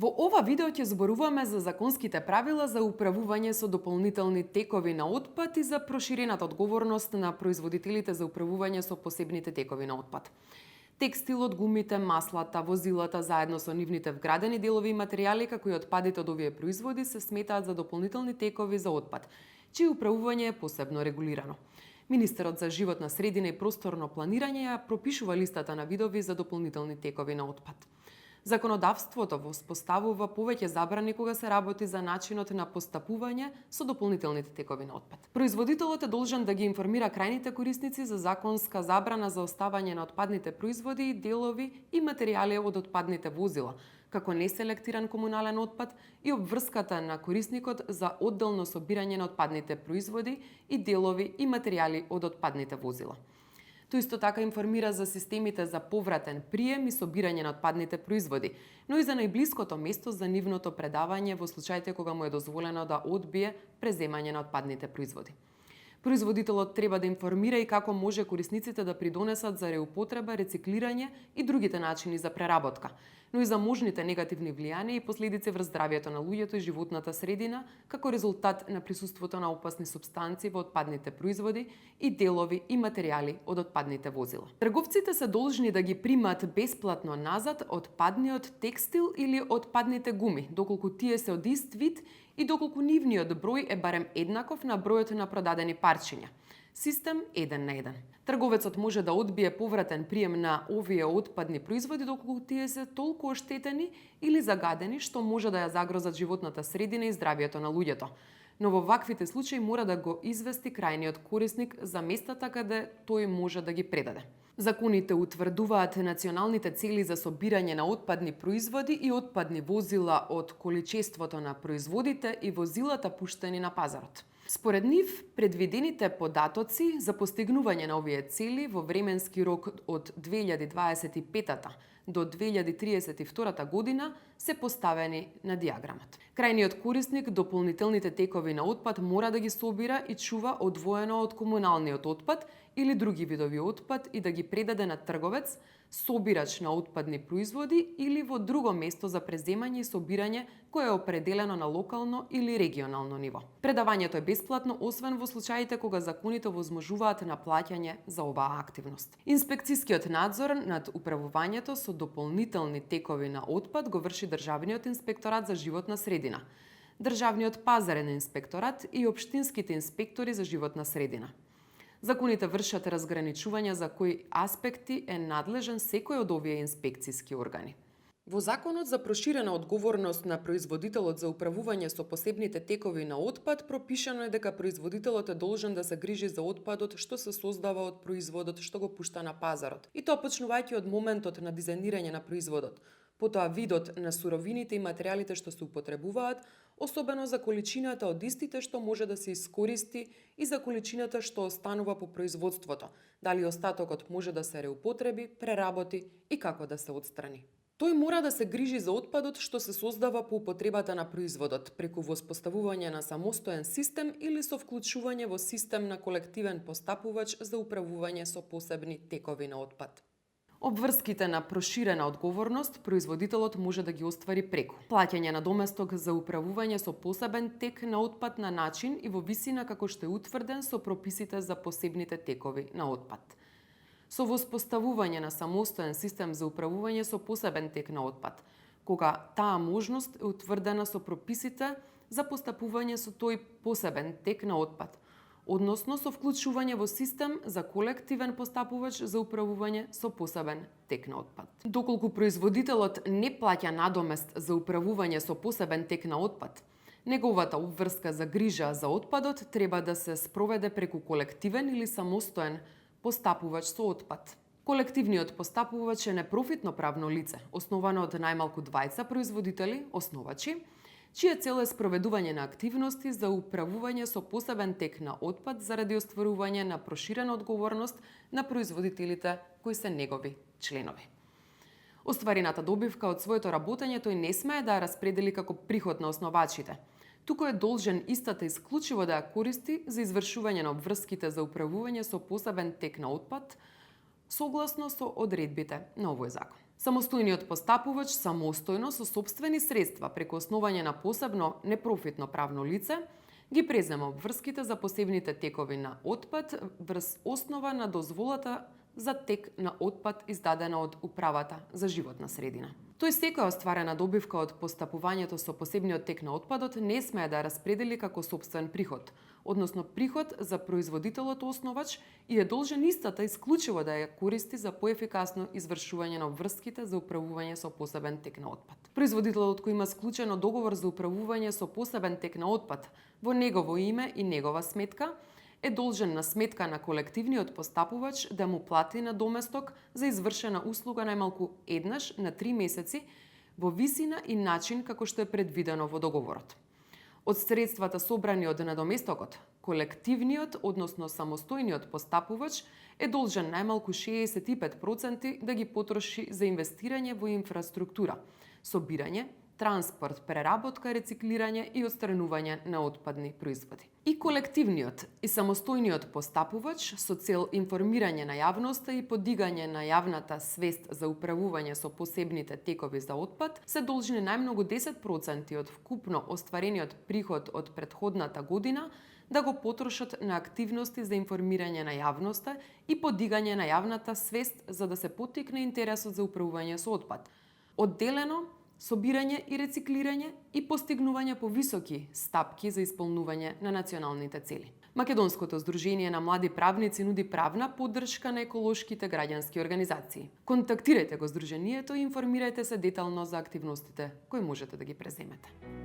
Во ова видео ќе зборуваме за законските правила за управување со дополнителни текови на отпад и за проширената одговорност на производителите за управување со посебните текови на отпад. Текстилот, гумите, маслата, возилата заедно со нивните вградени делови и материјали, како и отпадите од овие производи се сметаат за дополнителни текови за отпад, чие управување е посебно регулирано. Министерот за животна средина и просторно планирање ја пропишува листата на видови за дополнителни текови на отпад. Законодавството воспоставува повеќе забрани кога се работи за начинот на постапување со дополнителните текови на отпад. Производителот е должен да ги информира крајните корисници за законска забрана за оставање на отпадните производи, делови и материјали од отпадните возила, како неселектиран комунален отпад и обврската на корисникот за одделно собирање на отпадните производи и делови и материјали од отпадните возила. Тој исто така информира за системите за повратен прием и собирање на отпадните производи, но и за најблиското место за нивното предавање во случаите кога му е дозволено да одбие преземање на отпадните производи. Производителот треба да информира и како може корисниците да придонесат за реупотреба, рециклирање и другите начини за преработка, но и за можните негативни влијанија и последици врз здравјето на луѓето и животната средина, како резултат на присуството на опасни супстанции во отпадните производи и делови и материјали од отпадните возила. Трговците се должни да ги примат бесплатно назад отпадниот текстил или отпадните гуми, доколку тие се од ист вид и доколку нивниот број е барем еднаков на бројот на продадени парчиња. Систем 1 на 1. Трговецот може да одбие повратен прием на овие отпадни производи доколку тие се толку оштетени или загадени што може да ја загрозат животната средина и здравјето на луѓето. Но во ваквите случаи мора да го извести крајниот корисник за местата каде тој може да ги предаде. Законите утврдуваат националните цели за собирање на отпадни производи и отпадни возила од количеството на производите и возилата пуштени на пазарот. Според нив, предвидените податоци за постигнување на овие цели во временски рок од 2025 до 2032 година се поставени на диаграмот. Крајниот корисник дополнителните текови на отпад мора да ги собира и чува одвоено од комуналниот отпад или други видови отпад и да ги предаде на трговец, собирач на отпадни производи или во друго место за преземање и собирање кое е определено на локално или регионално ниво. Предавањето е бесплатно, освен во случаите кога законите возможуваат на плаќање за оваа активност. Инспекцискиот надзор над управувањето со дополнителни текови на отпад го врши Државниот инспекторат за животна средина, Државниот пазарен инспекторат и општинските инспектори за животна средина. Законите вршат разграничување за кои аспекти е надлежен секој од овие инспекциски органи. Во Законот за проширена одговорност на производителот за управување со посебните текови на отпад пропишано е дека производителот е должен да се грижи за отпадот што се создава од производот што го пушта на пазарот. И тоа почнувајќи од моментот на дизајнирање на производот, потоа видот на суровините и материјалите што се употребуваат, особено за количината од истите што може да се искористи и за количината што останува по производството, дали остатокот може да се реупотреби, преработи и како да се отстрани. Тој мора да се грижи за отпадот што се создава по употребата на производот, преку воспоставување на самостоен систем или со вклучување во систем на колективен постапувач за управување со посебни текови на отпад. Обврските на проширена одговорност производителот може да ги оствари преку плаќање на доместок за управување со посебен тек на отпад на начин и во висина како што е утврден со прописите за посебните текови на отпад. Со воспоставување на самостоен систем за управување со посебен тек на отпад, кога таа можност е утврдена со прописите за постапување со тој посебен тек на отпад, односно со вклучување во систем за колективен постапувач за управување со посебен тек на отпад. Доколку производителот не плаќа надомест за управување со посебен тек на отпад, неговата обврска за грижа за отпадот треба да се спроведе преку колективен или самостоен постапувач со отпад. Колективниот постапувач е непрофитно правно лице, основано од најмалку двајца производители, основачи, чија цел е спроведување на активности за управување со посебен тек на отпад заради остварување на проширена одговорност на производителите кои се негови членови. Остварената добивка од своето работење тој не смее да ја распредели како приход на основачите, туку е должен истата исклучиво да ја користи за извршување на обврските за управување со посебен тек на отпад, согласно со одредбите на овој закон. Самостојниот постапувач самостојно со сопствени средства преку основање на посебно непрофитно правно лице ги презема обврските за посебните текови на отпад врз основа на дозволата за тек на отпад издадена од Управата за животна средина. Тој секоја остварена добивка од постапувањето со посебниот тек на отпадот не смее да распредели како сопствен приход, односно приход за производителот основач и е должен истата исклучиво да ја користи за поефикасно извршување на обврските за управување со посебен тек на отпад. Производителот кој има склучено договор за управување со посебен тек на отпад во негово име и негова сметка, е должен на сметка на колективниот постапувач да му плати на доместок за извршена услуга најмалку еднаш на 3 месеци во висина и начин како што е предвидено во договорот. Од средствата собрани од надоместокот, колективниот, односно самостојниот постапувач е должен најмалку 65% да ги потроши за инвестирање во инфраструктура, собирање, транспорт, преработка, рециклирање и отстранување на отпадни производи. И колективниот и самостојниот постапувач со цел информирање на јавноста и подигање на јавната свест за управување со посебните текови за отпад се должни најмногу 10% од вкупно остварениот приход од претходната година да го потрошат на активности за информирање на јавноста и подигање на јавната свест за да се поттикне интересот за управување со отпад. Одделено собирање и рециклирање и постигнување повисоки стапки за исполнување на националните цели. Македонското здружение на млади правници нуди правна поддршка на еколошките граѓански организации. Контактирајте го здружението и информирајте се детално за активностите кои можете да ги преземете.